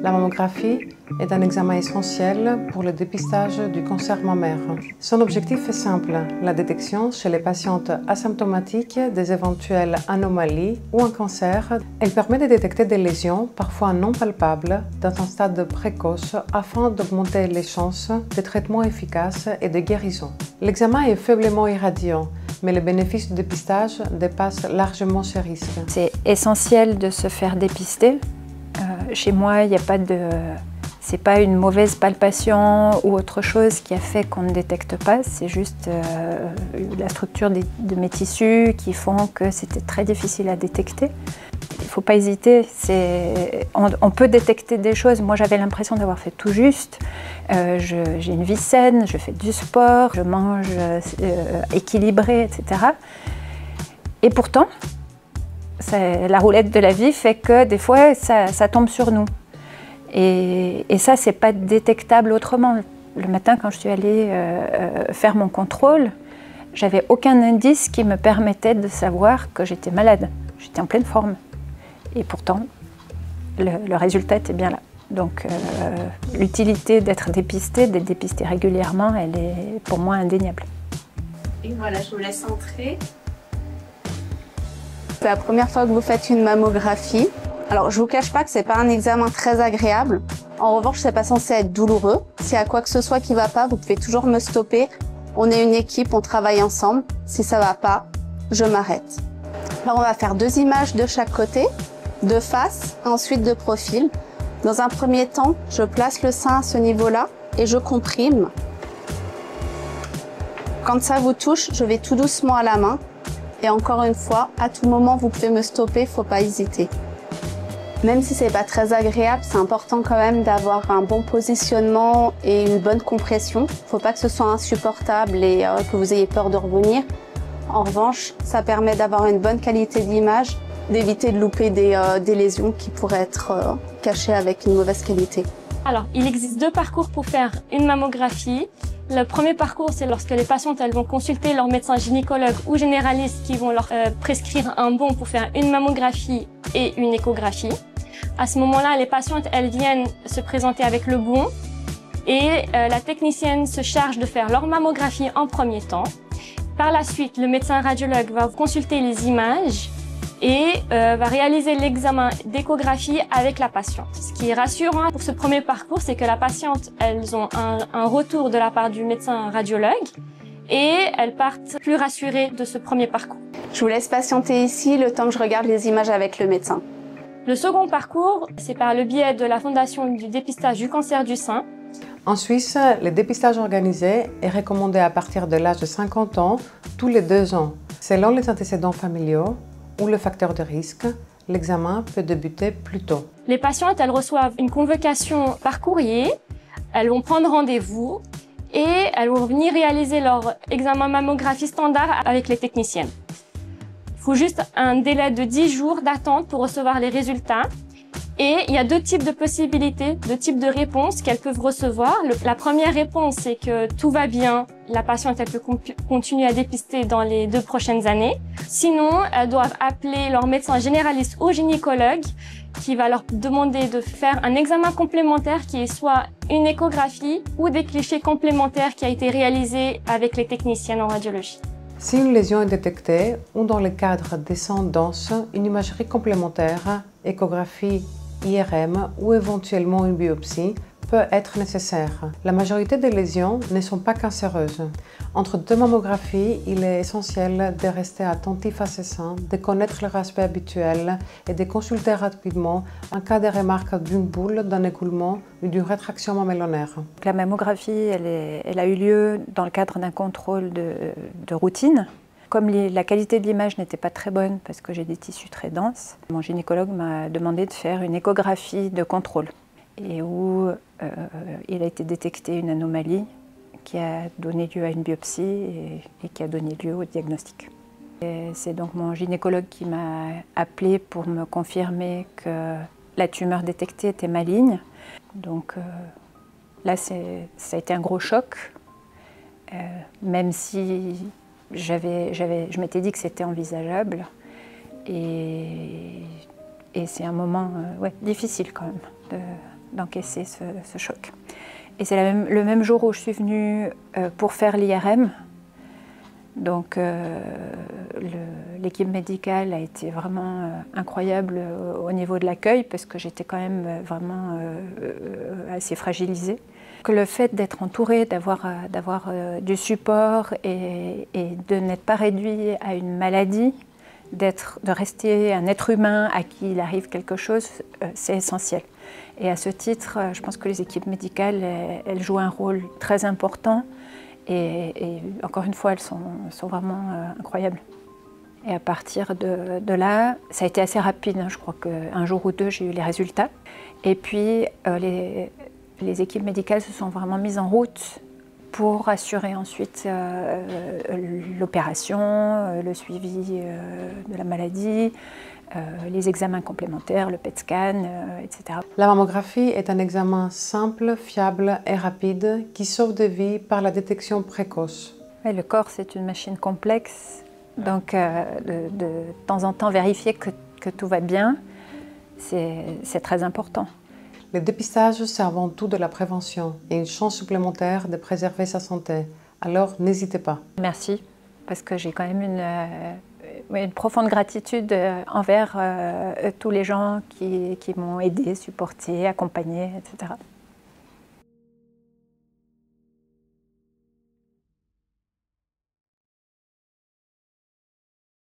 La mammographie est un examen essentiel pour le dépistage du cancer mammaire. Son objectif est simple, la détection chez les patientes asymptomatiques des éventuelles anomalies ou un cancer. Elle permet de détecter des lésions, parfois non palpables, dans un stade précoce afin d'augmenter les chances de traitements efficaces et de guérison. L'examen est faiblement irradiant, mais les bénéfices du dépistage dépassent largement ces risques. C'est essentiel de se faire dépister. Chez moi, il n'y a pas de... C'est pas une mauvaise palpation ou autre chose qui a fait qu'on ne détecte pas, c'est juste la structure de mes tissus qui font que c'était très difficile à détecter. Il ne faut pas hésiter, on peut détecter des choses. Moi, j'avais l'impression d'avoir fait tout juste. J'ai une vie saine, je fais du sport, je mange équilibré, etc. Et pourtant, la roulette de la vie fait que des fois, ça tombe sur nous. Et ça, c'est pas détectable autrement. Le matin, quand je suis allée faire mon contrôle, j'avais aucun indice qui me permettait de savoir que j'étais malade. J'étais en pleine forme. Et pourtant, le résultat était bien là. Donc, l'utilité d'être dépistée régulièrement, elle est pour moi indéniable. Et voilà, je vous laisse entrer. C'est la première fois que vous faites une mammographie. Alors, je vous cache pas que c'est pas un examen très agréable. En revanche, c'est pas censé être douloureux. S'il y a quoi que ce soit qui va pas, vous pouvez toujours me stopper. On est une équipe, on travaille ensemble. Si ça va pas, je m'arrête. Alors, on va faire 2 images de chaque côté, de face, ensuite de profil. Dans un premier temps, je place le sein à ce niveau-là et je comprime. Quand ça vous touche, je vais tout doucement à la main. Et encore une fois, à tout moment, vous pouvez me stopper, faut pas hésiter. Même si c'est pas très agréable, c'est important quand même d'avoir un bon positionnement et une bonne compression. Faut pas que ce soit insupportable et que vous ayez peur de revenir. En revanche, ça permet d'avoir une bonne qualité d'image, d'éviter de louper des lésions qui pourraient être cachées avec une mauvaise qualité. Alors, il existe 2 parcours pour faire une mammographie. Le premier parcours, c'est lorsque les patientes elles vont consulter leur médecin gynécologue ou généraliste qui vont leur prescrire un bon pour faire une mammographie et une échographie. À ce moment-là, les patientes elles viennent se présenter avec le bon et la technicienne se charge de faire leur mammographie en premier temps. Par la suite, le médecin radiologue va consulter les images et va réaliser l'examen d'échographie avec la patiente. Ce qui est rassurant pour ce premier parcours, c'est que la patiente, elles ont un retour de la part du médecin radiologue et elles partent plus rassurées de ce premier parcours. Je vous laisse patienter ici le temps que je regarde les images avec le médecin. Le second parcours, c'est par le biais de la Fondation du dépistage du cancer du sein. En Suisse, le dépistage organisé est recommandé à partir de l'âge de 50 ans, tous les 2 ans. Selon les antécédents familiaux ou le facteur de risque, l'examen peut débuter plus tôt. Les patientes, elles reçoivent une convocation par courrier, elles vont prendre rendez-vous et elles vont venir réaliser leur examen mammographie standard avec les techniciennes. Il faut juste un délai de 10 jours d'attente pour recevoir les résultats. Et il y a 2 types de possibilités, 2 types de réponses qu'elles peuvent recevoir. La première réponse, c'est que tout va bien, la patiente elle peut continuer à dépister dans les 2 prochaines années. Sinon, elles doivent appeler leur médecin généraliste ou gynécologue qui va leur demander de faire un examen complémentaire qui est soit une échographie ou des clichés complémentaires qui a été réalisé avec les techniciennes en radiologie. Si une lésion est détectée ou dans le cadre des soins denses, une imagerie complémentaire, échographie, IRM ou éventuellement une biopsie peut être nécessaire. La majorité des lésions ne sont pas cancéreuses. Entre 2 mammographies, il est essentiel de rester attentif à ces seins, de connaître leur aspect habituel et de consulter rapidement en cas de remarque d'une boule, d'un écoulement ou d'une rétraction mamelonnaire. La mammographie, elle a eu lieu dans le cadre d'un contrôle de routine. Comme la qualité de l'image n'était pas très bonne parce que j'ai des tissus très denses, mon gynécologue m'a demandé de faire une échographie de contrôle et où il a été détecté une anomalie qui a donné lieu à une biopsie et qui a donné lieu au diagnostic. C'est donc mon gynécologue qui m'a appelé pour me confirmer que la tumeur détectée était maligne. Donc là, ça a été un gros choc, même si je m'étais dit que c'était envisageable. Et c'est un moment difficile quand même d'encaisser ce choc. Et c'est le même jour où je suis venue pour faire l'IRM. Donc l'équipe médicale a été vraiment incroyable au niveau de l'accueil parce que j'étais quand même vraiment assez fragilisée. Que le fait d'être entourée, d'avoir du support et de n'être pas réduit à une maladie, de rester un être humain à qui il arrive quelque chose, c'est essentiel. Et à ce titre, je pense que les équipes médicales, elles jouent un rôle très important et encore une fois, elles sont vraiment incroyables. Et à partir de là, ça a été assez rapide, hein. Je crois qu'un jour ou deux, j'ai eu les résultats. Et puis, les équipes médicales se sont vraiment mises en route pour assurer ensuite l'opération, le suivi de la maladie, les examens complémentaires, le PET scan, etc. La mammographie est un examen simple, fiable et rapide qui sauve des vies par la détection précoce. Et le corps, c'est une machine complexe, donc de temps en temps vérifier que tout va bien, c'est très important. Le dépistage, c'est avant tout de la prévention et une chance supplémentaire de préserver sa santé. Alors, n'hésitez pas. Merci, parce que j'ai quand même une profonde gratitude envers tous les gens qui m'ont aidé, supporté, accompagné, etc.